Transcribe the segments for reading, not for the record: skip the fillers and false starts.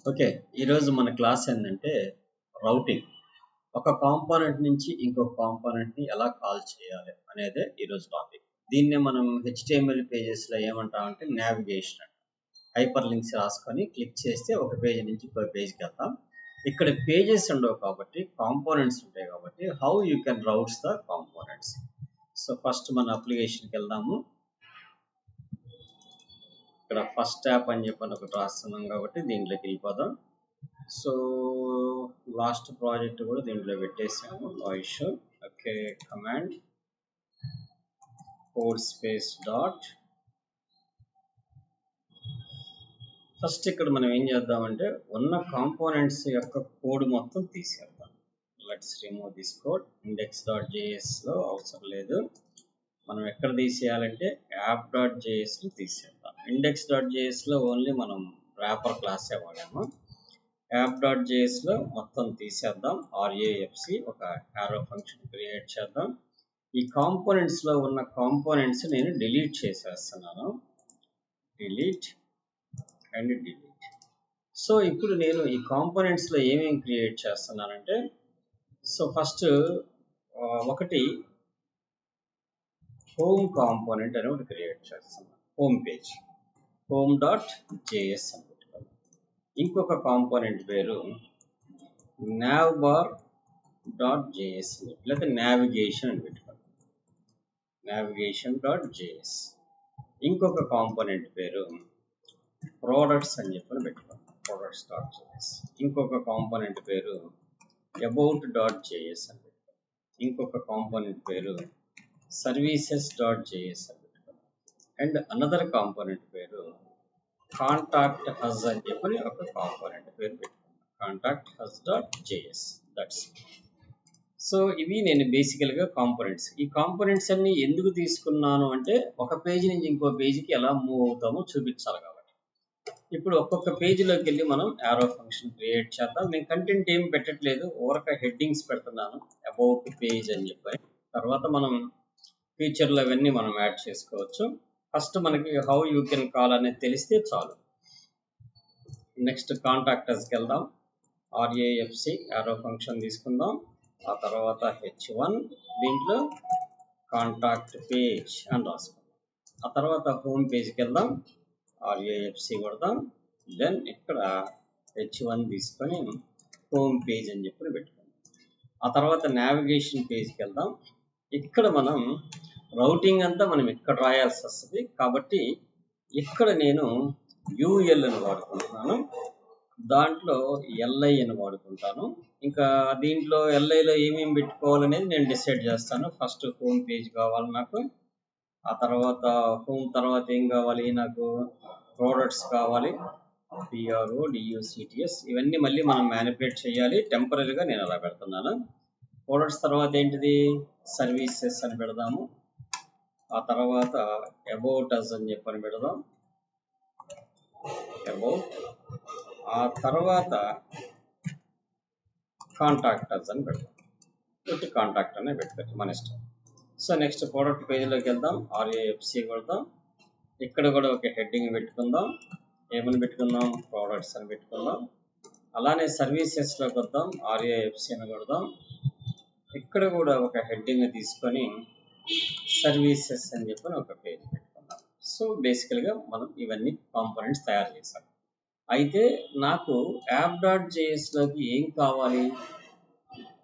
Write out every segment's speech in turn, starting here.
Okay. ఈరోజు మన class ఏంటంటే రౌటింగ్. ఒక కాంపోనెంట్ నుంచి ఇంకొక కాంపోనెంట్‌ని ఎలా కాల్ చేయాలి అనేదే ఈరోజు టాపిక్. దీన్నే మనం హెచ్‌టీఎంఎల్ పేజెస్‌లో ఏమంటామంటే నావిగేషన్ అంటాం. హైపర్ లింక్స్ రాసుకొని క్లిక్ చేస్తే ఒక పేజ్ నుంచి ఇంకో పేజ్‌కెళ్తాం. ఇక్కడ పేజెస్ ఉండవు కాబట్టి కాంపోనెంట్స్ ఉంటాయి కాబట్టి how you can routes the components. So first మన అప్లికేషన్‌కి వెళ్దాము. ఇక్కడ ఫస్ట్ యాప్ అని చెప్పని ఒకటి రాస్తున్నాం కాబట్టి దీంట్లోకి వెళ్ళిపోదాం. సో లాస్ట్ ప్రాజెక్ట్ కూడా దీంట్లో పెట్టేసాము, no issue. Okay, command code space dot. First ఇక్కడ మనం ఏం చేద్దామంటే ఉన్న కాంపోనెంట్స్ యొక్క కోడ్ మొత్తం తీసేద్దాం. Let's remove this code. index.jsలో అవసరం లేదు. మనం ఎక్కడ తీసేయాలంటే app.jsలో తీసేద్దాం. index.jsలో ఓన్లీ మనం ర్యాపర్ క్లాసే వాడాము. app.jsలో మొత్తం తీసేద్దాం. RAFC ఒక యారో ఫంక్షన్ క్రియేట్ చేద్దాం. ఈ కాంపోనెంట్స్లో ఉన్న కాంపోనెంట్స్ నేను డిలీట్ చేసేస్తున్నాను. Delete and delete. సో ఇప్పుడు నేను ఈ కాంపోనెంట్స్లో ఏమేమి క్రియేట్ చేస్తున్నానంటే, సో ఫస్ట్ ఒకటి హోమ్ కాంపోనెంట్ అని ఒకటి క్రియేట్ చేస్తున్నాను. హోమ్ పేజ్ home.js అని పెట్టుకోండి. ఇంకొక కాంపోనెంట్ పేరు navbar.js లేదా నావిగేషన్ అని పెట్టుకోండి. navigation.js. ఇంకొక కాంపోనెంట్ పేరు ప్రొడక్ట్స్ అని చెప్పని పెట్టుకోండి. products.js. ఇంకొక కాంపోనెంట్ పేరు about.js అని పెట్టుకోండి. ఇంకొక కాంపోనెంట్ పేరు services.js అని పెట్టుకోండి. అండ్ అనదర్ కాంపోనెంట్ పేరు కాంటాక్ట్ హజ్ అని చెప్పని ఒక కాంపోనెంట్ పేరు పెట్టుకోండి. కాంటాక్ట్ హజ్.js. దట్స్. సో ఇవి నేను బేసికల్గా కాంపోనెంట్స్. ఈ కాంపోనెంట్స్ అన్ని ఎందుకు తీసుకున్నాను అంటే ఒక పేజీ నుంచి ఇంకో పేజీకి ఎలా మూవ్ అవుతామో చూపించాలి కాబట్టి. ఇప్పుడు ఒక్కొక్క పేజీలోకి వెళ్ళి మనం యారో ఫంక్షన్ క్రియేట్ చేద్దాం. నేను కంటెంట్ ఏం పెట్టట్లేదు, ఓరక హెడ్డింగ్స్ పెడుతున్నాను. అబౌట్ పేజ్ అని చెప్పి తర్వాత మనం ఫీచర్లు అవన్నీ మనం యాడ్ చేసుకోవచ్చు. ఫస్ట్ మనకి హౌ యూ కెన్ కాల్ అనేది తెలిస్తే చాలు. నెక్స్ట్ కాంటాక్టర్స్కి వెళ్దాం. RAFC యారో ఫంక్షన్ తీసుకుందాం. ఆ తర్వాత H1 దీంట్లో కాంటాక్ట్ పేజ్ అని రాసుకుందాం. ఆ తర్వాత హోమ్ పేజ్కి వెళ్దాం. RAFC కొడదాం. దెన్ ఇక్కడ H1 తీసుకొని హోమ్ పేజ్ అని చెప్పి పెట్టుకుందాం. ఆ తర్వాత నావిగేషన్ పేజ్కి వెళ్దాం. ఇక్కడ మనం రౌటింగ్ అంతా మనం ఇక్కడ రాయాల్సి వస్తుంది కాబట్టి ఇక్కడ నేను UL అని వాడుకుంటున్నాను. దాంట్లో LI అని వాడుకుంటాను. ఇంకా దీంట్లో LIలో ఏమేమి పెట్టుకోవాలనేది నేను డిసైడ్ చేస్తాను. ఫస్ట్ హోమ్ పేజ్ కావాలి నాకు. ఆ తర్వాత హోమ్ తర్వాత ఏం కావాలి నాకు, ప్రోడక్ట్స్ కావాలి, PRODUCTS. ఇవన్నీ మళ్ళీ మనం మ్యానిపులేట్ చేయాలి. టెంపరీగా నేను అలా పెడుతున్నాను. ప్రోడక్ట్స్ తర్వాత ఏంటిది, సర్వీసెస్ అని పెడదాము. ఆ తర్వాత అబౌట్ అస్ అని చెప్పని పెడదాం. అబౌట్. ఆ తర్వాత కాంటాక్టర్స్ అని పెడదాం. ఒకటి కాంటాక్ట్ అనే పెట్టుకోవచ్చు, మన ఇష్టం. సో నెక్స్ట్ ప్రోడక్ట్ పేజీలోకి వెళ్దాం. RAFC కొడదాం. ఇక్కడ కూడా ఒక హెడ్డింగ్ పెట్టుకుందాం. ఏమని పెట్టుకుందాం, ప్రోడక్ట్స్ అని పెట్టుకుందాం. అలానే సర్వీసెస్లోకి వద్దాం. RAFC అని కొడదాం. ఇక్కడ కూడా ఒక హెడ్డింగ్ తీసుకొని సర్వీసెస్ అని చెప్పని ఒక పేజ్ పెట్టుకుందాం. సో బేసికల్గా మనం ఇవన్నీ కాంపోనెంట్స్ తయారు చేసాం. అయితే నాకు app.jsలోకి ఏం కావాలి,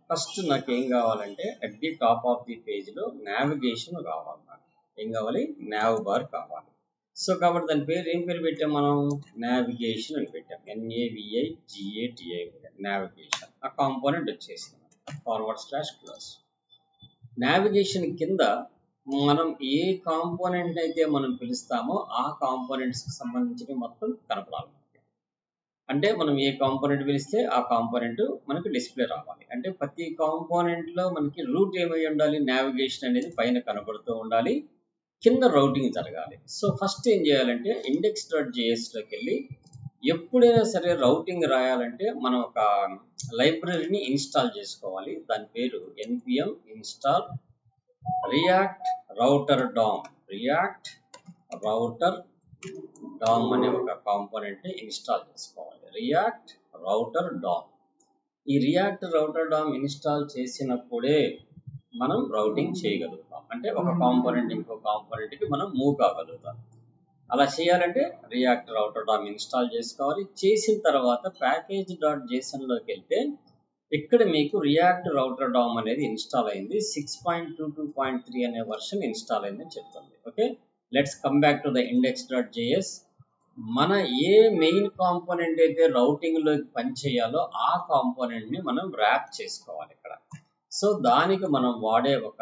ఫస్ట్ నాకు ఏం కావాలంటే at the top of the పేజ్లో నావిగేషన్ కావాలి. నాకు ఏం కావాలి, nav బార్ కావాలి. సో కాబట్టి దాని పేరు ఏం పేరు పెట్టాం మనం, నావిగేషన్ అని పెట్టాం. NAVIGATI navigation. ఆ కాంపోనెంట్ వచ్చేసింది. // నావిగేషన్ కింద మనం ఏ కాంపోనెంట్ అయితే మనం పిలుస్తామో ఆ కాంపోనెంట్స్కి సంబంధించిన మొత్తం కనపడాలి. అంటే మనం ఏ కాంపోనెంట్ పిలిస్తే ఆ కాంపోనెంట్ మనకి డిస్ప్లే రావాలి. అంటే ప్రతి కాంపోనెంట్లో మనకి రూట్ ఏమై ఉండాలి, నావిగేషన్ అనేది పైన కనబడుతూ ఉండాలి, కింద రౌటింగ్ జరగాలి. సో ఫస్ట్ ఏం చేయాలంటే index.jsలోకి వెళ్ళి ఎప్పుడైనా సరే రౌటింగ్ రాయాలంటే మనం ఒక లైబ్రరీని ఇన్స్టాల్ చేసుకోవాలి. దాని పేరు npm install react router DOM. react router DOM అనే ఒక కాంపోనెంట్ ని ఇన్స్టాల్ చేసుకోవాలి. React router DOM. ఈ రియాక్ట్ రౌటర్ డామ్ ఇన్స్టాల్ చేసినప్పుడే మనం రౌటింగ్ చేయగలుగుతాం. అంటే ఒక కాంపోనెంట్ ఇంకో కాంపోనెంట్ కి మనం మూవ్ కాగలుగుతాం. అలా చేయాలంటే రియాక్ట్ రౌటర్ డామ్ ఇన్స్టాల్ చేసుకోవాలి. చేసిన తర్వాత ప్యాకేజ్ డాట్ జేసన్లోకి వెళ్తే ఇక్కడ మీకు రియాక్ట్ రౌటర్ డామ్ అనేది ఇన్స్టాల్ అయింది. 6.22.3 అనే వర్షన్ ఇన్స్టాల్ అయిందని చెప్తుంది. Okay, let's come back to the index.js. మన ఏ మెయిన్ కాంపోనెంట్ అయితే రౌటింగ్ లోకి పనిచేయాలో ఆ కాంపోనెంట్ ని మనం ర్యాప్ చేసుకోవాలి ఇక్కడ. సో దానికి మనం వాడే ఒక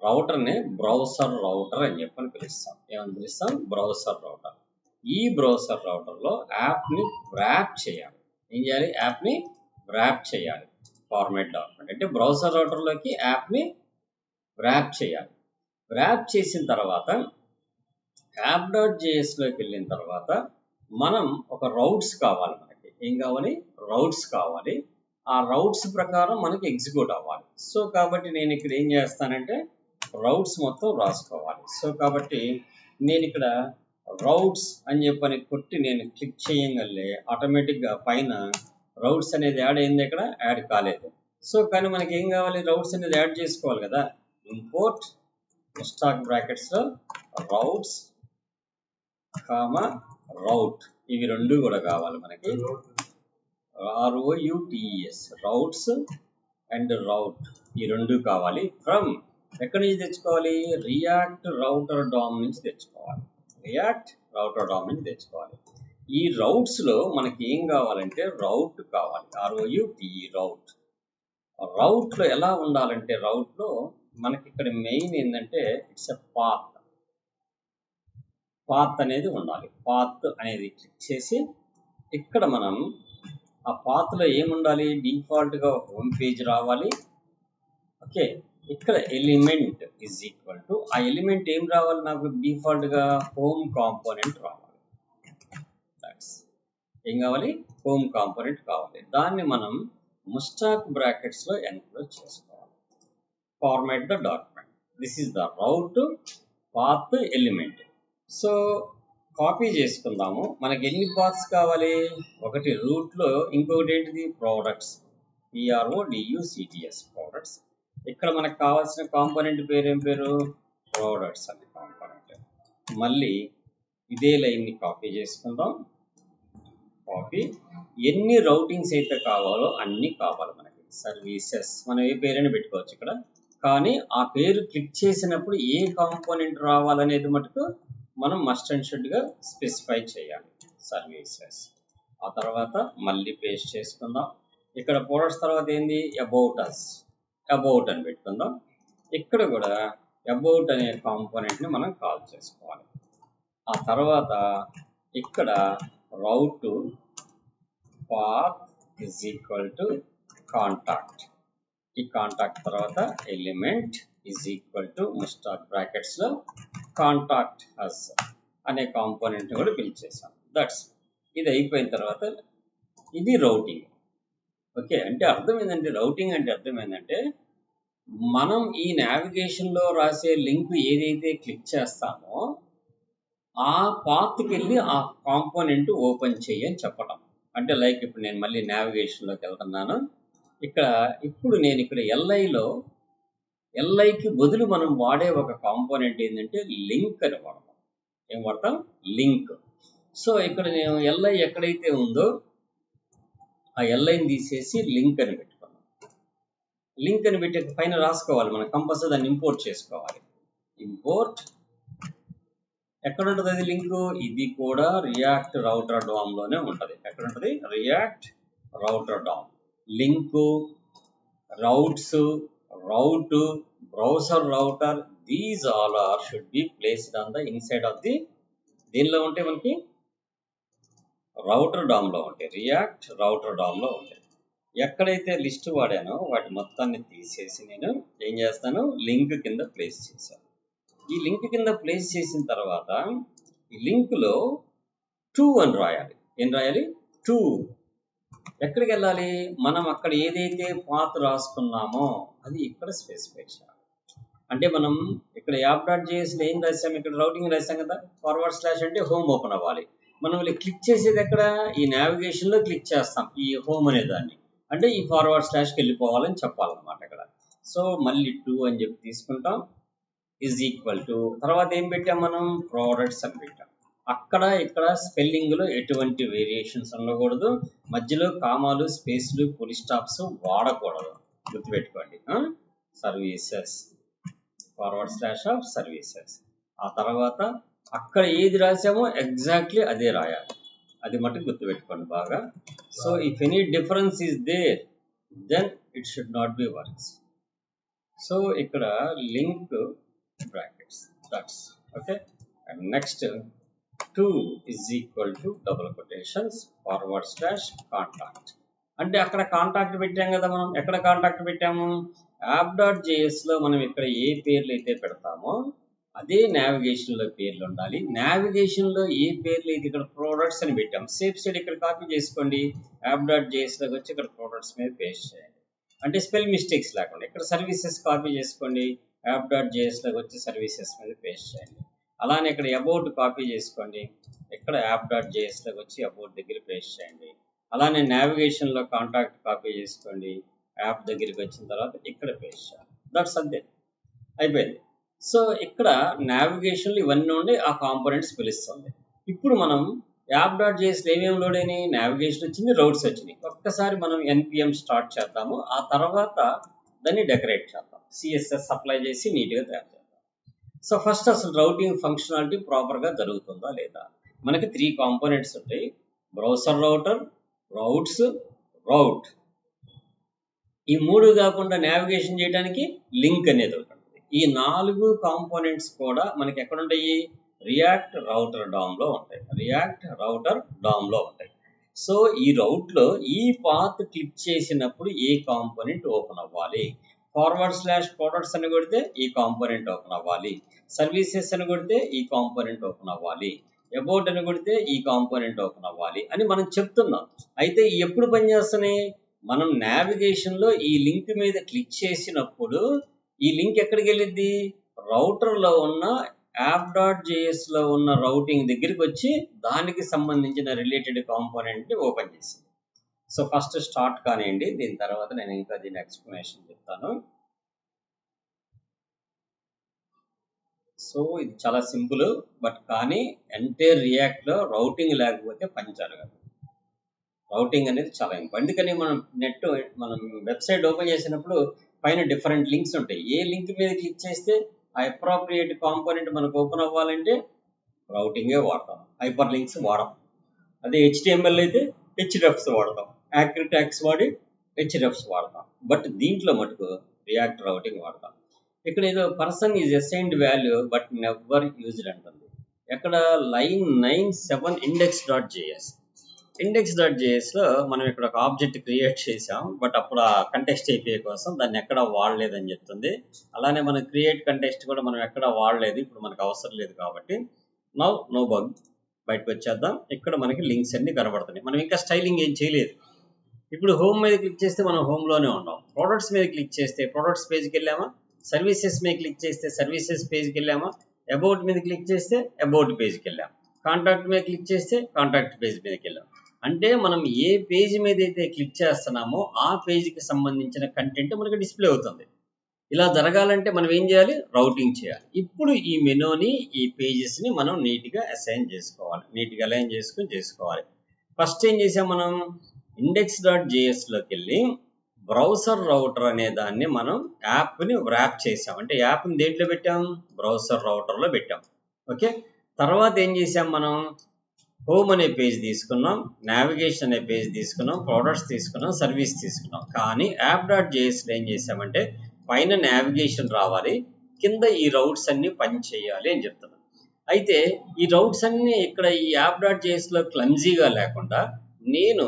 రౌటర్ ని బ్రౌజర్ రౌటర్ అని చెప్పని పిలుస్తాం. ఏమని పిలుస్తాం? Browser router. ఈ బ్రౌజర్ రౌటర్ లో యాప్ ని ర్యాప్ చేయాలి. ఏం చేయాలి? యాప్ ని ర్యాప్ చేయాలి. ఫార్మాట్ డాక్యుమెంట్ అంటే బ్రౌజర్ రౌటర్ లోకి యాప్ ని ర్యాప్ చేయాలి. ర్యాప్ చేసిన తర్వాత app.js లోకి వెళ్ళిన తర్వాత మనం ఒక రౌట్స్ కావాలి. మనకి ఏం కావాలి? రౌట్స్ కావాలి. ఆ రౌట్స్ ప్రకారం మనకి ఎగ్జిక్యూట్ అవ్వాలి. సో కాబట్టి నేను ఇక్కడ ఏం చేస్తానంటే రౌట్స్ మొత్తం రాసుకోవాలి. సో కాబట్టి నేను ఇక్కడ రౌట్స్ అని చెప్పని కొట్టి నేను క్లిక్ చేయగలే ఆటోమేటిక్గా పైన రౌట్స్ అనేది యాడ్ అయింది. ఇక్కడ యాడ్ కాలేదు. సో కానీ మనకి ఏం కావాలి? రౌట్స్ అనేది యాడ్ చేసుకోవాలి కదా. ఇంపోర్ట్ స్టాక్ బ్రాకెట్స్ లో రౌట్స్ కామా రౌట్, ఇవి రెండు కూడా కావాలి మనకి. ROUTES రౌట్స్ అండ్ రౌట్, ఈ రెండు కావాలి. ఫ్రమ్ ఎక్కడి నుంచి తెచ్చుకోవాలి? రియాక్ట్ రౌటర్ డామ్ నుంచి తెచ్చుకోవాలి. రియాక్ట్ రౌటర్ డామ్ నుంచి తెచ్చుకోవాలి. ఈ రౌట్స్ లో మనకి ఏం కావాలంటే రౌట్ కావాలి. ROUTE రౌట్. రౌట్ లో ఎలా ఉండాలంటే రౌట్ లో మనకి ఇక్కడ మెయిన్ ఏంటంటే ఇట్స్ ఎ పాత్. పాత్ అనేది ఉండాలి. పాత్ అనేది క్లిక్ చేసి ఇక్కడ మనం ఆ పాత్ లో ఏముండాలి? డిఫాల్ట్ గా హోమ్ పేజ్ రావాలి. ఓకే, ఇక్కడ ఎలిమెంట్ ఈజ్ ఈక్వల్ టు ఆ ఎలిమెంట్ ఏం రావాలి? నాకు డిఫాల్ట్ గా హోమ్ కాంపోనెంట్ రావాలి. ఏం కావాలి? హోమ్ కాంపోనెంట్ కావాలి. దాన్ని మనం ముస్టాక్ బ్రాకెట్స్ లో ఎన్క్లోజ్ చేసుకోవాలి. Format the document. This is the route path element. So copy చేసుకుందాము. మనకి ఎన్ని పాత్స్ కావాలి? ఒకటి రూట్ లో, ఇంకొకటి ఏంటిది? ప్రోడక్ట్స్. PRODUCTS products. ఇక్కడ మనకు కావాల్సిన కాంపోనెంట్ పేరు ఏం పేరు? ప్రోడక్ట్స్ అనే కాంపోనెంట్. మళ్ళీ ఇదే లైన్ ని కాపీ చేసుకుందాం. కాపీ. ఎన్ని రౌటింగ్స్ అయితే కావాలో అన్ని కావాలి మనకి. సర్వీసెస్ మనం ఏ పేరైనా పెట్టుకోవచ్చు ఇక్కడ. కానీ ఆ పేరు క్లిక్ చేసినప్పుడు ఏ కాంపోనెంట్ రావాలనేది మటుకు మనం మస్ట్ అండ్ షుడ్ గా స్పెసిఫై చేయాలి. సర్వీసెస్. ఆ తర్వాత మళ్ళీ పేస్ట్ చేసుకుందాం. ఇక్కడ ప్రోడక్ట్స్ తర్వాత ఏంది? About us. అబౌట్ అని పెట్టుకుందాం. ఇక్కడ కూడా అబౌట్ అనే కాంపోనెంట్ ని మనం కాల్ చేసుకోవాలి. ఆ తర్వాత ఇక్కడ route path is equal to contact. ఈ కాంటాక్ట్ తర్వాత element is equal to mustache brackets లో కాంటాక్ట్ అస్ అనే కాంపోనెంట్ కూడా బిల్డ్ చేసాం. దట్స్ ఇది అయిపోయిన తర్వాత ఇది రౌటింగ్. ఓకే, అంటే అర్థం ఏంటంటే రౌటింగ్ అంటే అర్థం ఏంటంటే మనం ఈ నావిగేషన్ లో రాసే లింక్ ఏదైతే క్లిక్ చేస్తామో ఆ పాత్కి వెళ్ళి ఆ కాంపోనెంట్ ఓపెన్ చేయని చెప్పడం. అంటే లైక్ ఇప్పుడు నేను మళ్ళీ నావిగేషన్ లోకి వెళ్తున్నాను. ఇప్పుడు నేను ఇక్కడ LIకి బదులు మనం వాడే ఒక కాంపోనెంట్ ఏంటంటే లింక్ అని వాడతాం. ఏం వాడతాం? లింక్. సో ఇక్కడ నేను LI ఎక్కడైతే ఉందో ఆ LIని తీసేసి లింక్ అని పెట్టుకున్నాం. లింక్ అని పెట్టి పైన రాసుకోవాలి. మనం కంపల్సరీ దాన్ని ఇంపోర్ట్ చేసుకోవాలి. ఇంపోర్ట్. ఎక్కడ ఉంటుంది అది లింక్? ఇది కూడా రియాక్ట్ రౌటర్ డామ్ లోనే ఉంటుంది. ఎక్కడ ఉంటుంది? React router DOM. Link, routes, route, browser router, these all are should be placed on the inside of the. దీనిలో ఉంటే మనకి రౌటర్ డామ్ లో ఉంటాయి. రియాక్ట్ రౌటర్ డామ్ లో ఉంటాయి. ఎక్కడైతే లిస్ట్ వాడానో వాటి మొత్తాన్ని తీసేసి నేను ఏం చేస్తాను? లింక్ కింద ప్లేస్ చేశాను. ఈ లింక్ కింద ప్లేస్ చేసిన తర్వాత ఈ లింక్ లో 2 అని రాయాలి. ఏం రాయాలి? 2. ఎక్కడికి వెళ్ళాలి? మనం అక్కడ ఏదైతే పాత్ రాసుకున్నామో అది ఇక్కడ స్పెసిఫై చేయాలి. అంటే మనం ఇక్కడ యాప్ డాట్ జేఎస్లో ఏం రాసాం, ఇక్కడ రౌటింగ్ రాసాం కదా. ఫార్వర్డ్ స్లాష్ అంటే హోమ్ ఓపెన్ అవ్వాలి. మనం క్లిక్ చేసేది ఎక్కడ, ఈ నావిగేషన్లో క్లిక్ చేస్తాం ఈ హోమ్ అనే దాన్ని, అంటే ఈ ఫార్వర్డ్ స్లాష్కి వెళ్ళిపోవాలని చెప్పాలన్నమాట ఇక్కడ. సో మళ్ళీ 2 అని చెప్పి తీసుకుంటాం, ఈజ్ ఈక్వల్ టు తర్వాత ఏం పెట్టాం మనం, ప్రోడక్ట్స్ అని పెట్టాం. అక్కడ ఇక్కడ స్పెల్లింగ్లో ఎటువంటి వేరియేషన్స్ ఉండకూడదు, మధ్యలో కామాలు స్పేస్లు ఫుల్ స్టాప్స్ వాడకూడదు, గుర్తుపెట్టుకోండి. Services forward slash of services. ఆ తర్వాత అక్కడ ఏది రాసామో ఎగ్జాక్ట్లీ అదే రాయాలి, అది మటుకు గుర్తుపెట్టుకోండి బాగా. So if any difference is there then it should not be works. So ఇక్కడ link brackets, that's okay. And next 2 is equal to double quotations forward slash contact. అంటే అక్కడ కాంటాక్ట్ పెట్టాం కదా మనం, ఎక్కడ కాంటాక్ట్ పెట్టాము, app.js లో మనం ఇక్కడ ఏ పేర్లు అయితే పెడతామో అదే నావిగేషన్లో పేర్లు ఉండాలి. నావిగేషన్లో ఏ పేర్లు అయితే ఇక్కడ ప్రోడక్ట్స్ అని పెట్టాం, సేఫ్ సైడ్ ఇక్కడ కాపీ చేసుకోండి, app.jsలోకి వచ్చి ఇక్కడ ప్రోడక్ట్స్ మీద పేస్ట్ చేయండి, అంటే స్పెల్ మిస్టేక్స్ లేకుండా. ఇక్కడ సర్వీసెస్ కాపీ చేసుకోండి, app.jsలోకి వచ్చి సర్వీసెస్ మీద పేస్ట్ చేయండి. అలానే ఇక్కడ అబౌట్ కాపీ చేసుకోండి, ఇక్కడ app.jsలోకి వచ్చి అబౌట్ దగ్గర పేస్ట్ చేయండి. అలానే నావిగేషన్లో కాంటాక్ట్ కాపీ చేసుకోండి, యాప్ దగ్గరికి వచ్చిన తర్వాత ఇక్కడ పేస్ట్ చేయాలి. దట్స్ అంతే, అయిపోయింది. సో ఇక్కడ నావిగేషన్లో ఇవన్నీ ఉండి ఆ కాంపోనెంట్స్ పిలుస్తుంది. ఇప్పుడు మనం యాప్.jsలో ఏమేమి లోడ్ అయినాయి, నావిగేషన్ వచ్చింది, రౌట్స్ వచ్చినాయి. ఒక్కసారి మనం npm స్టార్ట్ చేద్దాము, ఆ తర్వాత దాన్ని డెకరేట్ చేద్దాం, సిఎస్ఎస్ అప్లై చేసి నీట్గా తయారు చేద్దాం. సో ఫస్ట్ అసలు రౌటింగ్ ఫంక్షనాలిటీ ప్రాపర్గా జరుగుతుందా లేదా. మనకి 3 కాంపోనెంట్స్ ఉంటాయి, బ్రౌజర్ రౌటర్, రౌట్స్, రౌట్. ఈ 3 కాకుండా నావిగేషన్ చేయడానికి లింక్ అనేది ఒకటి ఉంటుంది. ఈ 4 కాంపోనెంట్స్ కూడా మనకి ఎక్కడ ఉంటాయి, రియాక్ట్ రౌటర్ డామ్లో ఉంటాయి, రియాక్ట్ రౌటర్ డామ్లో ఉంటాయి. సో ఈ రౌట్లో ఈ పాత్ క్లిక్ చేసినప్పుడు ఏ కాంపోనెంట్ ఓపెన్ అవ్వాలి, ఫార్వర్డ్ స్లాష్ ప్రోడక్ట్స్ అని కొడితే ఈ కాంపోనెంట్ ఓపెన్ అవ్వాలి, సర్వీసెస్ అని కొడితే ఈ కాంపోనెంట్ ఓపెన్ అవ్వాలి, అబౌట్ అని కొడితే ఈ కాంపోనెంట్ ఓపెన్ అవ్వాలి అని మనం చెప్తున్నాం. అయితే ఎప్పుడు పనిచేస్తున్నాయి, మనం నావిగేషన్లో ఈ లింక్ మీద క్లిక్ చేసినప్పుడు ఈ లింక్ ఎక్కడికి వెళ్ళిద్ది, రౌటర్లో ఉన్న app.jsలో ఉన్న రౌటింగ్ దగ్గరికి వచ్చి దానికి సంబంధించిన రిలేటెడ్ కాంపోనెంట్ని ఓపెన్ చేసింది. సో ఫస్ట్ స్టార్ట్ కానివ్వండి, దీని తర్వాత నేను ఇంకా దీని ఎక్స్ప్లెనేషన్ చెప్తాను. సో ఇది చాలా సింపుల్, బట్ కానీ ఎంటైర్ రియాక్ట్లో రౌటింగ్ లేకపోతే పని జరగదు. రౌటింగ్ అనేది చాలా ఇంపార్టెంట్. అందుకని మనం వెబ్సైట్ ఓపెన్ చేసినప్పుడు పైన డిఫరెంట్ లింక్స్ ఉంటాయి. ఏ లింక్ మీద క్లిక్ చేస్తే ఆ అప్రోప్రియేట్ కాంపోనెంట్ మనకు ఓపెన్ అవ్వాలంటే రౌటింగే వాడతాం, హైపర్ లింక్స్ వాడతాం. అదే HTML అయితే hrefs వాడతాం, యాక్రిటాక్స్ వాడి hrefs వాడతాం. బట్ దీంట్లో మటుకు రియాక్ట్ రౌటింగ్ వాడతాం. ఇక్కడ ఏదో person is assigned value but never used అంటుంది. ఎక్కడ లైన్ 9-7 index.js. index.jsలో మనం ఇక్కడ ఒక ఆబ్జెక్ట్ క్రియేట్ చేసాం, బట్ అప్పుడు ఆ కంటెక్స్ట్ API కోసం దాన్ని ఎక్కడ వాడలేదని చెప్తుంది. అలానే మన క్రియేట్ కంటెక్స్ట్ కూడా మనం ఎక్కడ వాడలేదు, ఇప్పుడు మనకు అవసరం లేదు కాబట్టి నో బగ్. బయటకు వచ్చేద్దాం. ఇక్కడ మనకి లింక్స్ అన్ని కనబడుతున్నాయి, మనం ఇంకా స్టైలింగ్ ఏం చేయలేదు. ఇప్పుడు హోమ్ మీద క్లిక్ చేస్తే మనం హోమ్లోనే ఉన్నాం, ప్రోడక్ట్స్ మీద క్లిక్ చేస్తే ప్రోడక్ట్స్ పేజ్కి వెళ్ళామా, సర్వీసెస్ మీద క్లిక్ చేస్తే సర్వీసెస్ పేజ్కి వెళ్ళామా, అబౌట్ మీద క్లిక్ చేస్తే అబౌట్ పేజ్కి వెళ్ళాం, కాంటాక్ట్ మీద క్లిక్ చేస్తే కాంటాక్ట్ పేజ్ మీదకి వెళ్ళాం. అంటే మనం ఏ పేజ్ మీద అయితే క్లిక్ చేస్తున్నామో ఆ పేజ్కి సంబంధించిన కంటెంట్ మనకి డిస్ప్లే అవుతుంది. ఇలా జరగాలంటే మనం ఏం చేయాలి, రౌటింగ్ చేయాలి. ఇప్పుడు ఈ మెనూని, ఈ పేజెస్ని మనం నీట్గా అసైన్ చేసుకోవాలి, నీట్గా అలైన్ చేసుకోవాలి. ఫస్ట్ ఏం చేసాం, మనం index.jsలోకి వెళ్ళి బ్రౌజర్ రౌటర్ అనే దాన్ని మనం యాప్ని వ్రాప్ చేసాం. అంటే యాప్ని దేంట్లో పెట్టాం, బ్రౌజర్ రౌటర్లో పెట్టాం. ఓకే, తర్వాత ఏం చేసాం, మనం హోమ్ అనే పేజ్ తీసుకున్నాం, నావిగేషన్ అనే పేజ్ తీసుకున్నాం, ప్రోడక్ట్స్ తీసుకున్నాం, సర్వీస్ తీసుకున్నాం. కానీ app.jsలో ఏం చేసామంటే పైన నావిగేషన్ రావాలి, కింద ఈ రౌట్స్ అన్ని పని చేయాలి అని చెప్తున్నాం. అయితే ఈ రౌట్స్ అన్ని ఇక్కడ ఈ app.jsలో క్లమ్జీగా లేకుండా నేను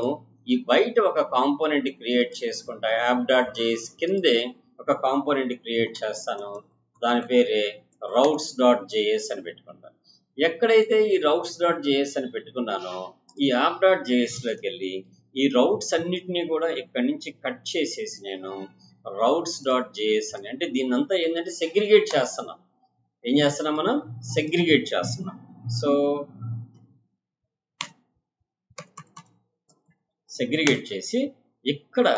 ఈ బయట ఒక కాంపోనెంట్ క్రియేట్ చేసుకుంటా, app.js కిందే ఒక కాంపోనెంట్ క్రియేట్ చేస్తాను, దాని పేరే routes.js అని పెట్టుకుంటాను. ఎక్కడైతే ఈ routes.js అని పెట్టుకున్నానో ఈ app.jsలోకి వెళ్ళి ఈ రౌట్స్ అన్నిటినీ కూడా ఇక్కడి నుంచి కట్ చేసేసి నేను routes.js అని. అంటే దీన్ని అంతా ఏంటంటే సెగ్రిగేట్ చేస్తున్నాం. ఏం చేస్తున్నాం మనం? సెగ్రిగేట్ చేస్తున్నాం. సో సెగ్రిగేట్ చేసి ఇక్కడ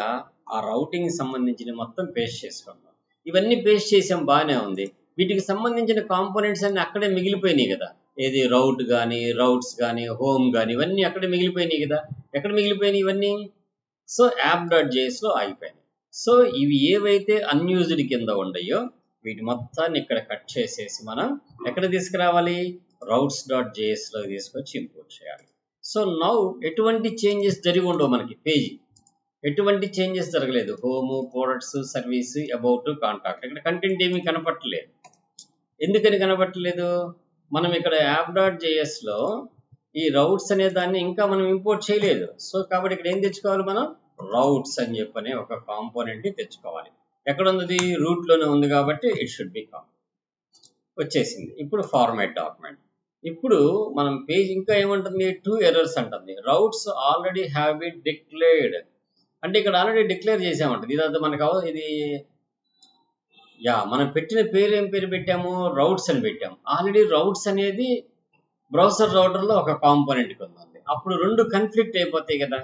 ఆ రౌటింగ్ సంబంధించిన మొత్తం పేస్ట్ చేసుకుంటాం. ఇవన్నీ పేస్ట్ చేసాం, బాగానే ఉంది. వీటికి సంబంధించిన కాంపోనెంట్స్ అన్ని అక్కడే మిగిలిపోయినాయి కదా. ఏది రౌట్ కానీ, రౌట్స్ కానీ, హోమ్ కానీ, ఇవన్నీ అక్కడే మిగిలిపోయినాయి కదా. ఎక్కడ మిగిలిపోయినాయి ఇవన్నీ? సో app.jsలో ఆగిపోయినాయి. సో ఇవి ఏవైతే అన్యూజ్డ్ కింద ఉన్నాయో వీటి మొత్తాన్ని ఇక్కడ కట్ చేసేసి మనం ఎక్కడ తీసుకురావాలి? routes.jsలో తీసుకొచ్చి ఇంపోర్ట్ చేయాలి. సో నౌ ఎటువంటి చేంజెస్ జరిగి ఉండవు మనకి. పేజీ ఎటువంటి చేంజెస్ జరగలేదు. Home, products, service, about, contact, ఇక్కడ కంటెంట్ ఏమీ కనపట్టలేదు. ఎందుకని కనపట్టలేదు? మనం ఇక్కడ app.jsలో ఈ రౌట్స్ అనే దాన్ని ఇంకా మనం ఇంపోర్ట్ చేయలేదు. సో కాబట్టి ఇక్కడ ఏం తెచ్చుకోవాలి మనం? రౌట్స్ అని చెప్పనే ఒక కాంపోనెంట్ ని తెచ్చుకోవాలి. ఎక్కడ ఉంది? రూట్ లోనే ఉంది కాబట్టి ఇట్ షుడ్ బి వచ్చేసింది. ఇప్పుడు ఫార్మాట్ డాక్యుమెంట్. ఇప్పుడు మనం పేజ్ ఇంకా ఏమంటుంది? 2 ఎర్రర్స్ అంటుంది. Routes already have been declared అంటే ఇక్కడ ఆల్రెడీ డిక్లేర్ చేసామంటుంది. ఇదంతా మనకు ఇది మనం పెట్టిన పేరు ఏం పేరు పెట్టాము? రౌట్స్ అని పెట్టాము. ఆల్రెడీ రౌట్స్ అనేది బ్రౌజర్ రౌటర్లో ఒక కాంపోనెంట్ ఉంది. అప్పుడు రెండు కన్ఫ్లిక్ట్ అయిపోతాయి కదా.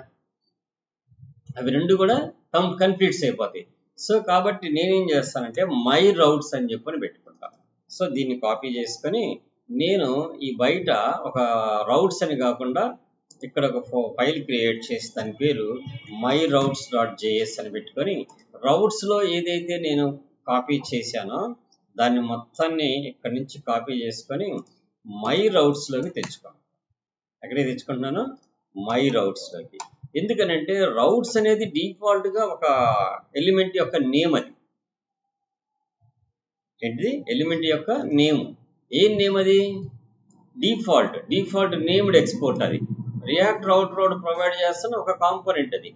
అవి రెండు కూడా కన్ఫ్లిక్ట్స్ అయిపోతాయి. సో కాబట్టి నేనేం చేస్తానంటే మై రౌట్స్ అని చెప్పని పెట్టుకుంటాను. సో దీన్ని కాపీ చేసుకొని నేను ఈ బయట ఒక రౌట్స్ అని కాకుండా ఇక్కడ ఒక ఫైల్ క్రియేట్ చేసి దాని పేరు myroutes.js అని పెట్టుకొని రౌట్స్లో ఏదైతే నేను కాపీ చేశానో దాన్ని మొత్తాన్ని ఇక్కడ నుంచి కాపీ చేసుకొని మై రౌట్స్లోకి తెచ్చుకోను. ఎక్కడే తెచ్చుకుంటున్నాను? మై రౌట్స్లోకి. ఎందుకనంటే రౌట్స్ అనేది డిఫాల్ట్గా ఒక ఎలిమెంట్ యొక్క నేమ్. అది ఏంటిది? ఎలిమెంట్ యొక్క నేమ్. ఏం నేమ్ అది? Default named export. అది రియాక్ట్ రౌటర్ ప్రొవైడ్ చేస్తున్న ఒక కాంపోనెంట్. అది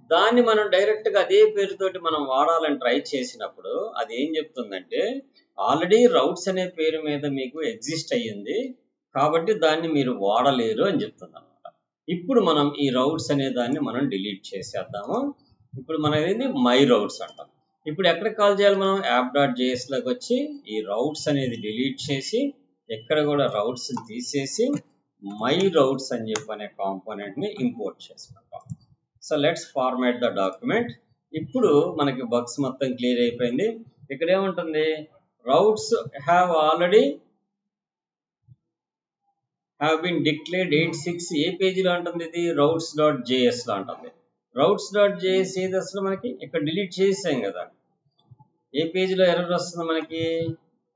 దాన్ని మనం డైరెక్ట్గా అదే పేరుతోటి మనం వాడాలని ట్రై చేసినప్పుడు అది ఏం చెప్తుందంటే ఆల్రెడీ రౌట్స్ అనే పేరు మీద మీకు ఎగ్జిస్ట్ అయ్యింది కాబట్టి దాన్ని మీరు వాడలేరు అని చెప్తుంది అనమాట. ఇప్పుడు మనం ఈ రౌట్స్ అనే దాన్ని మనం డిలీట్ చేసేద్దాము. ఇప్పుడు మనం ఏది మై రౌట్స్ అంటాం. ఇప్పుడు ఎక్కడికి కాల్ చేయాలి మనం? app.jsలోకి వచ్చి ఈ రౌట్స్ అనేది డిలీట్ చేసి ఎక్కడ కూడా రౌట్స్ తీసేసి మై రౌట్స్ అని చెప్పి అనే కాంపోనెంట్ని ఇంపోర్ట్ చేసుకుంటాం. So let's format the document. ఇప్పుడు మనకి బగ్స్ మొత్తం క్లియర్ అయిపోయింది. ఇక్కడ ఏముంటుంది? Routes have already have been declared 86. ఏ పేజీలో ఉంటుంది ఇది? routes.jsలో ఉంటుంది. routes.js ఏది అసలు మనకి ఇక్కడ డిలీట్ చేసాం కదా. ఏ పేజీలో ఎర్రర్ వస్తుంది మనకి?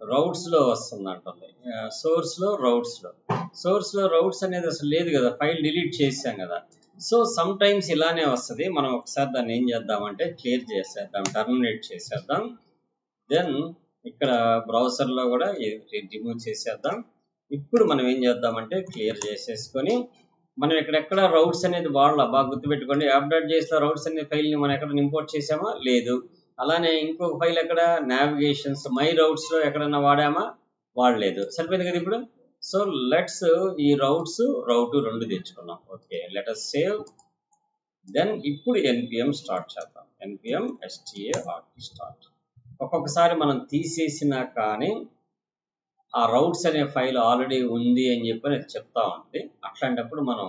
రౌట్స్లో వస్తుంది అంటుంది. సోర్స్లో రౌట్స్ అనేది అసలు లేదు కదా, ఫైల్ డిలీట్ చేసాం కదా. సో సమ్ టైమ్స్ ఇలానే వస్తుంది. మనం ఒకసారి దాన్ని ఏం చేద్దామంటే క్లియర్ చేసేద్దాం, టర్మినేట్ చేసేద్దాం. దెన్ ఇక్కడ బ్రౌజర్లో కూడా రిమూవ్ చేసేద్దాం. ఇప్పుడు మనం ఏం చేద్దామంటే క్లియర్ చేసేసుకొని మనం ఎక్కడెక్కడ రౌట్స్ అనేది వాడాల బాగా గుర్తుపెట్టుకోండి. app.jsలో రౌట్స్ అనే ఫైల్ని మనం ఎక్కడ ఇంపోర్ట్ చేసామా? లేదు. అలానే ఇంకొక ఫైల్ ఎక్కడ? నావిగేషన్స్ మై రౌట్స్లో ఎక్కడన్నా వాడామా? వాడలేదు. సరిపోయింది కదా ఇప్పుడు. సో లెట్స్ ఈ రౌట్స్ రౌట్ రెండు తెచ్చుకున్నాం. Okay, let us save. Then ఇప్పుడు npm స్టార్ట్ చేద్దాం. npm start start. ఒక్కొక్కసారి మనం తీసేసినా కానీ ఆ రౌట్స్ అనే ఫైల్ ఆల్రెడీ ఉంది అని చెప్పి అది చెప్తా ఉంటుంది. అట్లాంటప్పుడు మనం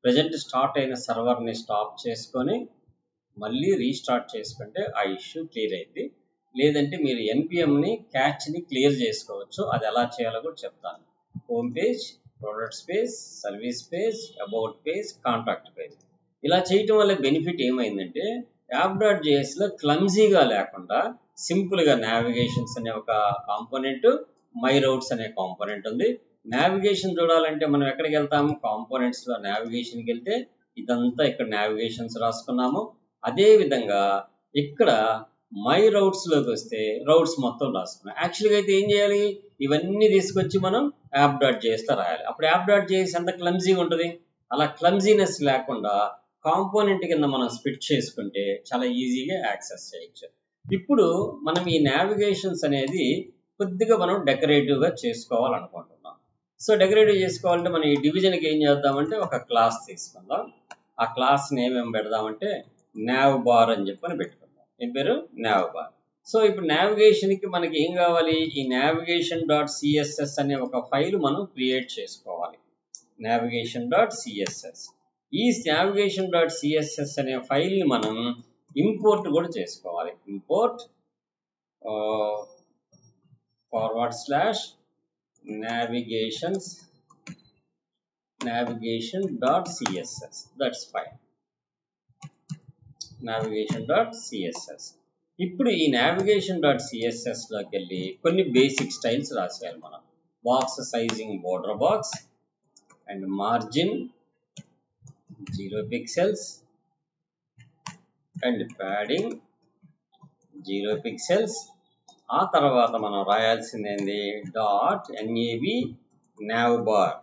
ప్రజెంట్ స్టార్ట్ అయిన సర్వర్ని స్టాప్ చేసుకొని మళ్ళీ రీస్టార్ట్ చేసుకుంటే ఆ ఇష్యూ క్లియర్ అయింది. లేదంటే మీరు npmని క్యాచ్ని క్లియర్ చేసుకోవచ్చు. అది ఎలా చేయాలో కూడా చెప్తాను. Home page, products page, service page, about page, contact page. ఇలా చేయటం వల్ల బెనిఫిట్ ఏమైందంటే app.jsలో క్లమ్జీగా లేకుండా సింపుల్గా నావిగేషన్స్ అనే ఒక కాంపోనెంట్, మై రౌట్స్ అనే కాంపోనెంట్ ఉంది. నావిగేషన్ చూడాలంటే మనం ఎక్కడికి వెళ్తాము? కాంపోనెంట్స్లో నావిగేషన్కి వెళ్తే ఇదంతా ఇక్కడ నావిగేషన్స్ రాసుకున్నాము. అదే విధంగా ఇక్కడ మై రౌట్స్లోకి వస్తే రౌట్స్ మొత్తం రాసుకున్నాం. యాక్చువల్గా అయితే ఏం చేయాలి? ఇవన్నీ తీసుకొచ్చి మనం app.jsలో రాయాలి. అప్పుడు app.js ఎంత క్లమ్జీగా ఉంటుంది. అలా క్లమ్జీనెస్ లేకుండా కాంపోనెంట్ కింద మనం స్ప్లిట్ చేసుకుంటే చాలా ఈజీగా యాక్సెస్ చేయొచ్చు. ఇప్పుడు మనం ఈ నావిగేషన్స్ అనేది కొద్దిగా మనం డెకరేటివ్గా చేసుకోవాలనుకుంటున్నాం. సో డెకరేటివ్ చేసుకోవాలంటే మనం ఈ డివిజన్కి ఏం చేద్దామంటే ఒక క్లాస్ తీసుకుందాం. ఆ క్లాస్ నేమ్ ఏం పెడదామంటే nav bar అని చెప్పని పెట్టుకుందాం. ఏం పేరు nav బార్. సో ఇప్పుడు నావిగేషన్కి మనకి ఏం కావాలి, ఈ navigation.css అనే ఒక ఫైల్ మనం క్రియేట్ చేసుకోవాలి. navigation.css, ఈ navigation.css అనే ఫైల్ని మనం ఇంపోర్ట్ కూడా చేసుకోవాలి. Import /navigation.css, that's fine. navigation.css. ఇప్పుడు ఈ navigation.css లోకి వెళ్ళి కొన్ని బేసిక్ స్టైల్స్ రాసేయాలి మనం. Box sizing border box and margin 0 pixels and padding 0 pixels. ఆ తర్వాత మనం రాయాల్సింది ఏంది, .nav బార్.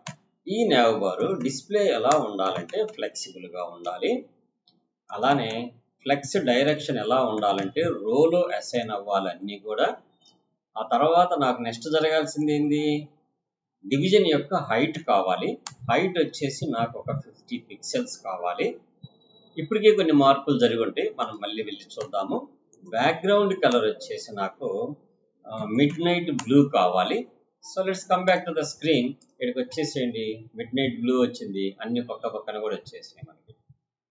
ఈ nav బార్ డిస్ప్లే ఎలా ఉండాలంటే ఫ్లెక్సిబుల్గా ఉండాలి. అలానే ఫ్లెక్స్ డైరెక్షన్ ఎలా ఉండాలంటే రోలో అసైన్ అవ్వాలి అన్నీ కూడా. ఆ తర్వాత నాకు నెక్స్ట్ జరగాల్సింది ఏంది, డివిజన్ యొక్క హైట్ కావాలి. హైట్ వచ్చేసి నాకు ఒక 50 pixels కావాలి. ఇప్పటికే కొన్ని మార్పులు జరిగి ఉంటాయి, మనం మళ్ళీ వెళ్ళి చూద్దాము. బ్యాక్గ్రౌండ్ కలర్ వచ్చేసి నాకు మిడ్ నైట్ బ్లూ కావాలి. So let's come back to the screen. ఇక్కడికి వచ్చేసేయండి, మిడ్ నైట్ బ్లూ వచ్చింది, అన్ని పక్క పక్కన కూడా వచ్చేసినాయి మనకి.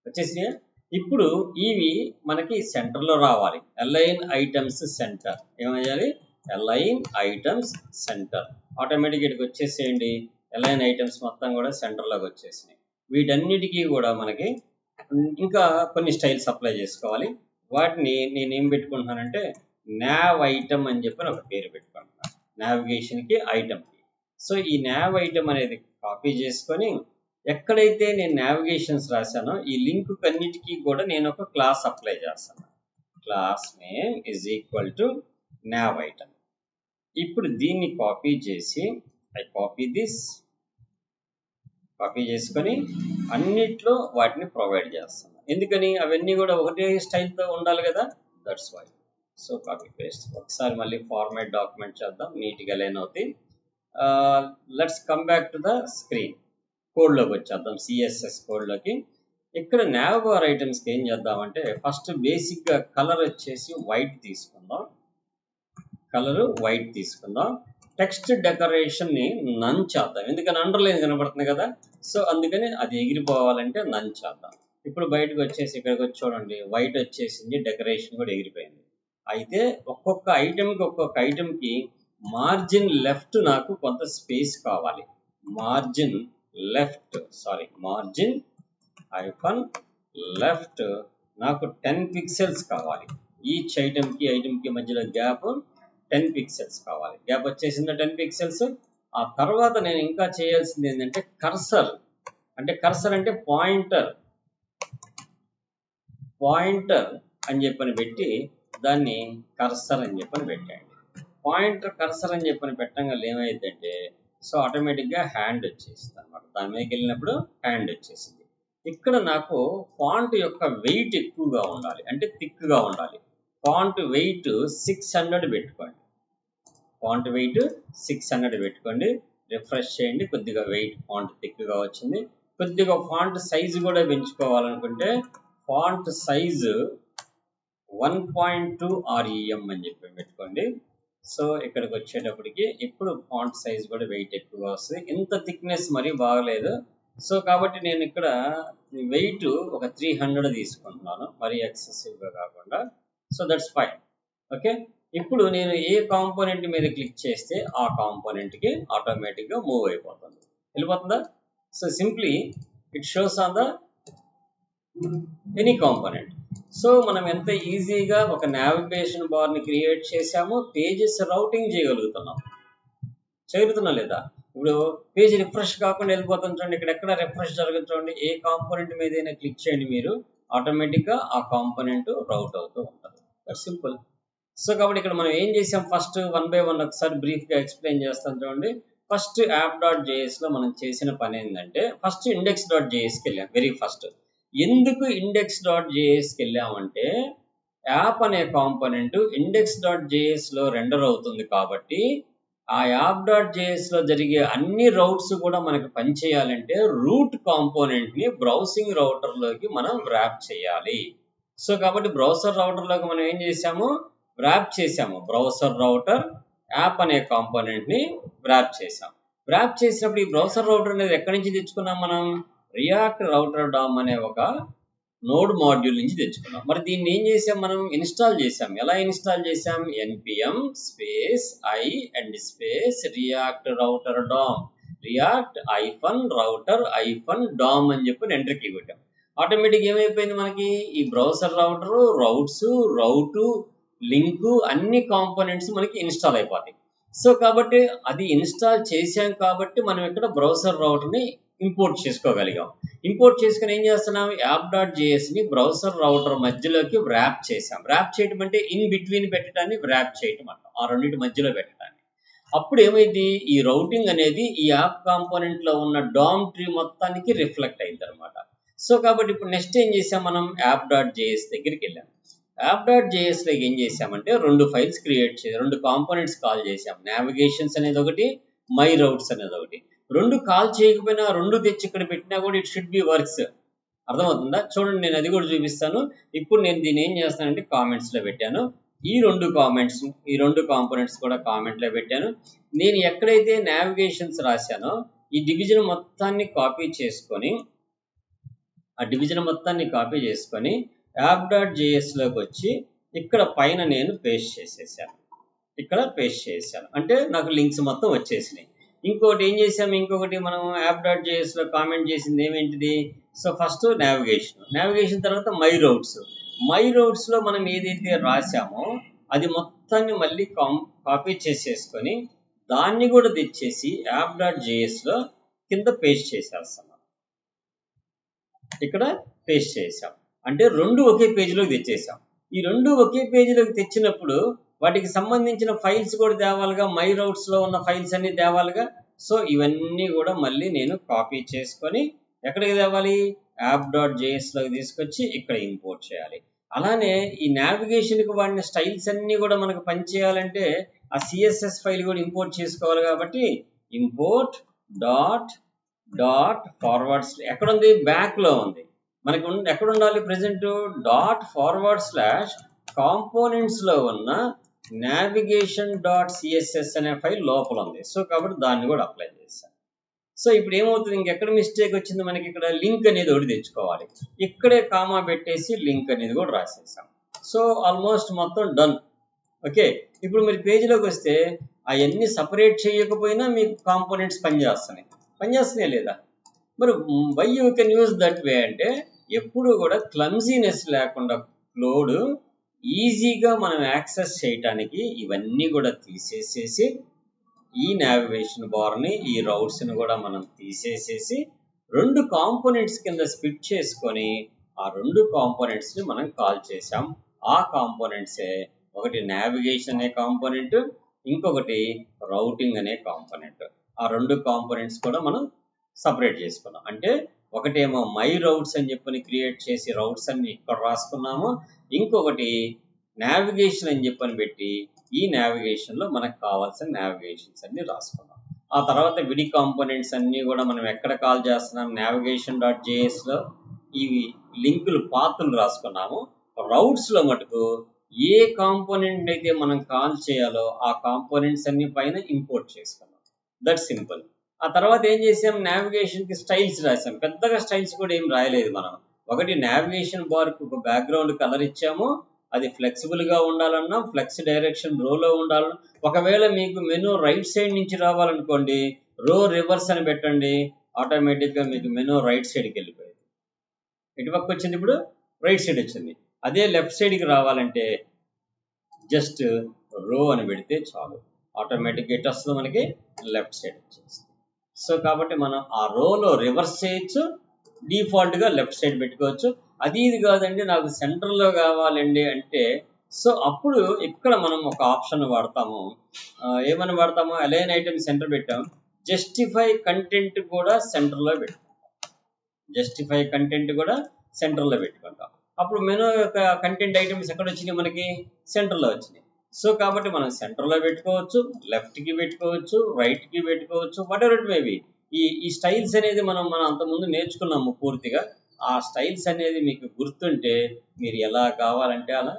వచ్చేసినాయి. ఇప్పుడు ఇవి మనకి సెంటర్లో రావాలి. అలైన్ ఐటమ్స్ సెంటర్, ఏమయ్యాలి, అలైన్ ఐటమ్స్ సెంటర్. ఆటోమేటిక్గా ఇక్కడికి వచ్చేసేయండి, అలైన్ ఐటమ్స్ మొత్తం కూడా సెంటర్లోకి వచ్చేసినాయి. వీటన్నిటికీ కూడా మనకి ఇంకా కొన్ని స్టైల్స్ అప్లై చేసుకోవాలి. వాటిని నేను ఏం పెట్టుకుంటున్నానంటే nav ఐటమ్ అని చెప్పి ఒక పేరు పెట్టుకుంటున్నాను, నావిగేషన్కి ఐటమ్కి. సో ఈ nav ఐటమ్ అనేది కాపీ చేసుకొని ఎక్కడైతే నేను నావిగేషన్స్ రాశానో ఈ లింక్ అన్నిటికీ కూడా నేను ఒక క్లాస్ అప్లై చేస్తాను. Class name is equal to nav item. ఇప్పుడు దీన్ని కాపీ చేసి కాపీ చేసుకొని అన్నిట్లో వాటిని ప్రొవైడ్ చేస్తాను. ఎందుకని, అవన్నీ కూడా ఒకటే స్టైల్తో ఉండాలి కదా, that's why. So copy paste. ఒకసారి మళ్ళీ ఫార్మాట్ డాక్యుమెంట్ చేద్దాం, నీట్గా లైన్ అవుతాయి. Let's come back to the screen. కోడ్లోకి వచ్చేద్దాం, సిఎస్ఎస్ కోడ్లోకి. ఇక్కడ nav బార్ ఐటమ్స్కి ఏం చేద్దామంటే ఫస్ట్ బేసిక్గా కలర్ వచ్చేసి వైట్ తీసుకుందాం. టెక్స్ట్ డెకరేషన్ని నన్ చేద్దాం, ఎందుకని అండర్లైన్ కనబడుతుంది కదా. సో అందుకని అది ఎగిరిపోవాలంటే నన్ చేద్దాం. ఇప్పుడు బయటకు వచ్చేసి ఇక్కడికి వచ్చి చూడండి, వైట్ వచ్చేసింది, డెకరేషన్ కూడా ఎగిరిపోయింది. అయితే ఒక్కొక్క ఐటమ్కి మార్జిన్ లెఫ్ట్ నాకు కొంత స్పేస్ కావాలి. మార్జిన్ లెఫ్ట్ నాకు 10 pixels కావాలి. ఈచ్ ఐటమ్కి మధ్యలో గ్యాప్ 10 pixels కావాలి. గ్యాప్ వచ్చేసిందా 10 pixels. ఆ తర్వాత నేను ఇంకా చేయాల్సింది ఏంటంటే కర్సర్ అంటే పాయింటర్ అని చెప్పని పెట్టి దాన్ని కర్సర్ అని చెప్పని పెట్టండి. కర్సర్ అని చెప్పని పెట్టంగా ఏమైందంటే సో ఆటోమేటిక్గా హ్యాండ్ వచ్చేసింది అనమాట. దాని మీదకి వెళ్ళినప్పుడు హ్యాండ్ వచ్చేసింది. ఇక్కడ నాకు ఫాంట్ యొక్క వెయిట్ ఎక్కువగా ఉండాలి, అంటే థిక్గా ఉండాలి. ఫాంట్ వెయిట్ 600 పెట్టుకోండి. రిఫ్రెష్ చేయండి, కొద్దిగా వెయిట్ ఫాంట్ థిక్గా వచ్చింది. కొద్దిగా ఫాంట్ సైజు కూడా పెంచుకోవాలనుకుంటే ఫాంట్ సైజు 1.2 REM అని చెప్పి పెట్టుకోండి. సో ఇక్కడికి వచ్చేటప్పటికి ఇప్పుడు ఫాంట్ సైజ్ కూడా వెయిట్ ఎక్కువగా వస్తుంది. ఇంత థిక్నెస్ మరీ బాగలేదు. సో కాబట్టి నేను ఇక్కడ వెయిట్ ఒక 300 తీసుకుంటున్నాను, మరీ ఎక్సెసివ్గా కాకుండా. So that's fine. ఓకే, ఇప్పుడు నేను ఏ కాంపోనెంట్ మీద క్లిక్ చేస్తే ఆ కాంపోనెంట్కి ఆటోమేటిక్గా మూవ్ వెళ్ళిపోతుందా. So simply it shows on the any component. So మనం ఎంత ఈజీగా ఒక నావిగేషన్ బార్ని క్రియేట్ చేసామో పేజెస్ రౌటింగ్ చేయగలుగుతున్నాం లేదా. ఇప్పుడు పేజ్ రిఫ్రెష్ కాకుండా వెళ్ళిపోతుంది చూడండి, ఇక్కడ ఎక్కడ రిఫ్రెష్ జరుగుతుంది చూడండి. ఏ కాంపోనెంట్ మీద అయినా క్లిక్ చేయండి మీరు, ఆటోమేటిక్గా ఆ కాంపోనెంట్ రౌట్ అవుతూ ఉంటుంది. That simple. సో కాబట్టి ఇక్కడ మనం ఏం చేసాం, ఫస్ట్ 1 by 1 ఒకసారి బ్రీఫ్గా ఎక్స్ప్లెయిన్ చేస్తాను చూడండి. ఫస్ట్ app.jsలో మనం చేసిన పని ఏంటంటే ఫస్ట్ index.jsకి వెళ్ళాం. వెరీ ఫస్ట్ ఎందుకు index.jsకి వెళ్ళామంటే యాప్ అనే కాంపోనెంట్ index.jsలో రెండర్ అవుతుంది కాబట్టి ఆ app.jsలో జరిగే అన్ని రౌట్స్ కూడా మనకి పనిచేయాలంటే రూట్ కాంపోనెంట్ని బ్రౌసింగ్ రౌటర్లోకి మనం ర్యాప్ చేయాలి. సో కాబట్టి బ్రౌజర్ రౌటర్లోకి మనం ఏం చేసాము, వ్రాప్ చేసాము. బ్రౌజర్ రౌటర్ యాప్ అనే కాంపోనెంట్ని వ్రాప్ చేసాం. వ్రాప్ చేసినప్పుడు ఈ బ్రౌజర్ రౌటర్ అనేది ఎక్కడి నుంచి తెచ్చుకున్నాం మనం, రియాక్ట్ రౌటర్ డామ్ అనే ఒక నోడ్ మాడ్యూల్ నుంచి తెచ్చుకున్నాం. మరి దీన్ని ఏం చేసాం, మనం ఇన్స్టాల్ చేసాం. ఎలా ఇన్స్టాల్ చేసాం, npm space i and space React router DOM, React router DOM అని చెప్పి ఎంటర్ కీ కొట్టాం. ఆటోమేటిక్ ఏమైపోయింది మనకి, ఈ బ్రౌజర్ రౌటర్, రౌటు, లింకు అన్ని కాంపోనెంట్స్ మనకి ఇన్స్టాల్ అయిపోతాయి. సో కాబట్టి అది ఇన్స్టాల్ చేసాం కాబట్టి మనం ఇక్కడ బ్రౌజర్ రౌటర్ని ఇంపోర్ట్ చేసుకోగలిగాం. ఇంపోర్ట్ చేసుకుని ఏం చేస్తున్నాం, app.js ని బ్రౌజర్ రౌటర్ మధ్యలోకి వ్రాప్ చేసాం. వ్రాప్ చేయటం అంటే ఇన్ బిట్వీన్ పెట్టడాన్ని వ్రాప్ చేయటం అంటాం, ఆ రెండింటి మధ్యలో పెట్టడాన్ని. అప్పుడు ఏమైంది, ఈ రౌటింగ్ అనేది ఈ యాప్ కాంపోనెంట్ లో ఉన్న డామ్ ట్రీ మొత్తానికి రిఫ్లెక్ట్ అయింది అనమాట. సో కాబట్టి ఇప్పుడు నెక్స్ట్ ఏం చేసాం, మనం app.js దగ్గరికి వెళ్ళాం. app.js లోకి ఏం చేసామంటే రెండు ఫైల్స్ క్రియేట్ చేసాం, రెండు కాంపోనెంట్స్ కాల్ చేసాం. నావిగేషన్స్ అనేది ఒకటి, మై రౌట్స్ అనేది ఒకటి. రెండు కాల్ చేయకపోయినా రెండు తెచ్చి ఇక్కడ పెట్టినా కూడా ఇట్ షుడ్ బి వర్క్స్. అర్థమవుతుందా? చూడండి, నేను అది కూడా చూపిస్తాను. ఇప్పుడు నేను దీన్ని ఏం చేస్తానంటే కామెంట్స్లో పెట్టాను. ఈ రెండు కాంపోనెంట్స్ కూడా కామెంట్లో పెట్టాను. నేను ఎక్కడైతే నావిగేషన్స్ రాశానో ఈ డివిజన్ మొత్తాన్ని కాపీ చేసుకొని app.js లోకి వచ్చి ఇక్కడ పైన నేను పేస్ట్ చేసేసాను. అంటే నాకు లింక్స్ మొత్తం వచ్చేసినాయి. ఇంకోటి ఏం చేసాము, ఇంకొకటి మనం app.js లో కామెంట్ చేసింది ఏమేంటిది, సో ఫస్ట్ నావిగేషన్ తర్వాత మై రౌట్స్ లో మనం ఏదైతే రాసామో అది మొత్తాన్ని మళ్ళీ కాపీ చేసేసుకొని దాన్ని కూడా తెచ్చేసి app.js లో కింద పేస్ట్ చేసేస్తాం. ఇక్కడ పేస్ట్ చేసాం అంటే రెండు ఒకే పేజీలోకి తెచ్చేసాం. ఈ రెండు ఒకే పేజీలోకి తెచ్చినప్పుడు వాటికి సంబంధించిన ఫైల్స్ కూడా తేవాలిగా, మై రౌట్స్ లో ఉన్న ఫైల్స్ అన్ని తేవాలిగా. సో ఇవన్నీ కూడా మళ్ళీ నేను కాపీ చేసుకొని ఎక్కడికి తేవాలి, app.js లోకి తీసుకొచ్చి ఇక్కడ ఇంపోర్ట్ చేయాలి. అలానే ఈ నావిగేషన్కి వాడిన స్టైల్స్ అన్ని కూడా మనకు పనిచేయాలంటే ఆ సిఎస్ఎస్ ఫైల్ కూడా ఇంపోర్ట్ చేసుకోవాలి. కాబట్టి ఇంపోర్ట్ డాట్ ఎక్కడుంది, బ్యాక్ లో ఉంది. మనకి ఎక్కడ ఉండాలి, ప్రెసెంట్ ./components లో ఉన్న navigation.css అనే ఫైల్ లోపల ఉంది. సో కాబట్టి దాన్ని కూడా అప్లై చేస్తాను. సో ఇప్పుడు ఏమవుతుంది, ఇంకెక్కడ మిస్టేక్ వచ్చింది, మనకి ఇక్కడ లింక్ అనేది ఒకటి తెచ్చుకోవాలి. ఇక్కడే కామా పెట్టేసి లింక్ అనేది కూడా రాసేసాం. సో ఆల్మోస్ట్ మొత్తం డన్. ఓకే, ఇప్పుడు మీరు పేజీలోకి వస్తే అవన్నీ సపరేట్ చేయకపోయినా మీకు కాంపోనెంట్స్ పనిచేస్తున్నాయి లేదా? మరి why you can use that way అంటే ఎప్పుడు కూడా క్లమ్జీనెస్ లేకుండా ఫ్లోడ్ ఈజీగా మనం యాక్సెస్ చేయటానికి ఇవన్నీ కూడా తీసేసేసి ఈ నావిగేషన్ బార్ని, ఈ రౌట్స్ని కూడా మనం తీసేసేసి రెండు కాంపోనెంట్స్ కింద స్ప్లిట్ చేసుకొని ఆ రెండు కాంపోనెంట్స్ని మనం కాల్ చేసాం. ఆ కాంపోనెంట్సే ఒకటి నావిగేషన్ అనే కాంపోనెంట్, ఇంకొకటి రౌటింగ్ అనే కాంపోనెంట్. ఆ రెండు కాంపోనెంట్స్ కూడా మనం సపరేట్ చేసుకున్నాం. అంటే ఒకటేమో మై రౌట్స్ అని చెప్పని క్రియేట్ చేసి రౌట్స్ అన్ని ఇక్కడ రాసుకున్నాము, ఇంకొకటి నావిగేషన్ అని చెప్పని పెట్టి ఈ నావిగేషన్లో మనకు కావాల్సిన నావిగేషన్స్ అన్ని రాసుకున్నాం. ఆ తర్వాత విడి కాంపోనెంట్స్ అన్నీ కూడా మనం ఎక్కడ కాల్ చేస్తున్నాం, navigation.jsలో ఈ లింకులు పాత్రలు రాసుకున్నాము. రౌట్స్లో మటుకు ఏ కాంపోనెంట్ అయితే మనం కాల్ చేయాలో ఆ కాంపోనెంట్స్ అన్ని పైన ఇంపోర్ట్ చేసుకున్నాం. That simple. ఆ తర్వాత ఏం చేసాం, నావిగేషన్కి స్టైల్స్ రాసాం. పెద్దగా స్టైల్స్ కూడా ఏం రాయలేదు మనం. ఒకటి నావిగేషన్ బార్కి ఒక బ్యాక్గ్రౌండ్ కలర్ ఇచ్చాము, అది ఫ్లెక్సిబుల్గా ఉండాలన్నా ఫ్లెక్స్ డైరెక్షన్ రోలో ఉండాలన్నా. ఒకవేళ మీకు మెనూ రైట్ సైడ్ నుంచి రావాలనుకోండి, రో రివర్స్ అని పెట్టండి, ఆటోమేటిక్గా మీకు మెనూ రైట్ సైడ్కి వెళ్ళిపోయింది. ఎటుపక్క వచ్చింది, ఇప్పుడు రైట్ సైడ్ వచ్చింది. అదే లెఫ్ట్ సైడ్కి రావాలంటే జస్ట్ రో అని పెడితే చాలు, ఆటోమేటిక్గా ఎటు వస్తుందో మనకి లెఫ్ట్ సైడ్ వచ్చేస్తుంది. సో కాబట్టి మనం ఆ రోలో రివర్స్ చేయొచ్చు, డిఫాల్ట్గా లెఫ్ట్ సైడ్ పెట్టుకోవచ్చు. అది ఇది కాదండి నాకు సెంటర్లో కావాలండి అంటే, సో అప్పుడు ఇక్కడ మనం ఒక ఆప్షన్ వాడతాము. ఏమని వాడతాము, అలైన్ ఐటమ్ సెంటర్ పెట్టాం, జస్టిఫై కంటెంట్ కూడా సెంటర్లో పెట్టుకుంటాం. అప్పుడు మెనూ యొక్క కంటెంట్ ఐటమ్స్ ఎక్కడ వచ్చినాయి, మనకి సెంటర్లో వచ్చినాయి. సో కాబట్టి మనం సెంటర్లో పెట్టుకోవచ్చు, లెఫ్ట్కి పెట్టుకోవచ్చు, రైట్కి పెట్టుకోవచ్చు, వాట్ ఎవర్ ఇట్ మేబీ. ఈ స్టైల్స్ అనేది మనం అంతకుముందు నేర్చుకున్నాము పూర్తిగా. ఆ స్టైల్స్ అనేది మీకు గుర్తుంటే మీరు ఎలా కావాలంటే అలా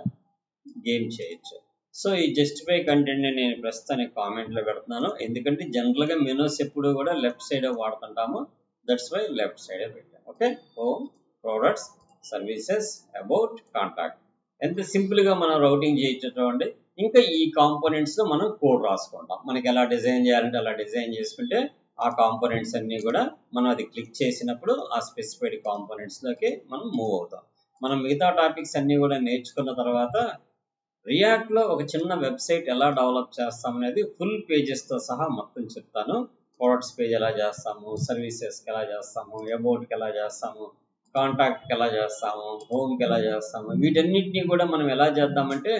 గేమ్ చేయొచ్చు. సో ఈ జస్టిఫై కంటెంట్ నేను ప్రస్తుతానికి కామెంట్లో పెడుతున్నాను, ఎందుకంటే జనరల్గా మెనూస్ ఎప్పుడు కూడా లెఫ్ట్ సైడ్ వాడుతుంటాము. దట్స్ వై లెఫ్ట్ సైడ్ పెట్టాను. Okay, home, products, services, about, contact. ఎంత సింపుల్గా మనం రౌటింగ్ చేయొచ్చు. ఇంకా ఈ కాంపోనెంట్స్లో మనం కోడ్ రాసుకుంటాం. మనకి ఎలా డిజైన్ చేయాలంటే అలా డిజైన్ చేసుకుంటే ఆ కాంపోనెంట్స్ అన్నీ కూడా మనం అది క్లిక్ చేసినప్పుడు ఆ స్పెసిఫైడ్ కాంపోనెంట్స్లోకి మనం మూవ్ అవుతాం. మనం మిగతా టాపిక్స్ అన్నీ కూడా నేర్చుకున్న తర్వాత రియాక్ట్లో ఒక చిన్న వెబ్సైట్ ఎలా డెవలప్ చేస్తాం అనేది ఫుల్ పేజెస్తో సహా మొత్తం చెప్తాను. ప్రొడక్ట్స్ పేజ్ ఎలా చేస్తాము, సర్వీసెస్కి ఎలా చేస్తాము, అబౌట్కి ఎలా చేస్తాము, కాంటాక్ట్కి ఎలా చేస్తాము, హోమ్కి ఎలా చేస్తాము, వీటన్నిటిని కూడా మనం ఎలా చేద్దామంటే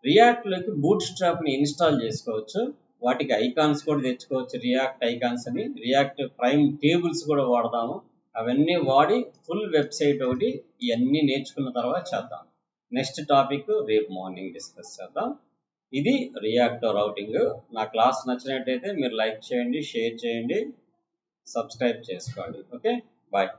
రియాక్ట్లోకి బూట్ స్ట్రాప్ని ఇన్స్టాల్ చేసుకోవచ్చు. వాటికి ఐకాన్స్ కూడా తెచ్చుకోవచ్చు, రియాక్ట్ ఐకాన్స్ అని. రియాక్ట్ ప్రైమ్ టేబుల్స్ కూడా వాడదాము. అవన్నీ వాడి ఫుల్ వెబ్సైట్ ఒకటి ఇవన్నీ నేర్చుకున్న తర్వాత చేద్దాం. నెక్స్ట్ టాపిక్ రేపు మార్నింగ్ డిస్కస్ చేద్దాం. ఇది రియాక్ట్ రౌటింగ్. నా క్లాస్ నచ్చినట్టయితే మీరు లైక్ చేయండి, షేర్ చేయండి, సబ్స్క్రైబ్ చేసుకోండి. Okay, bye.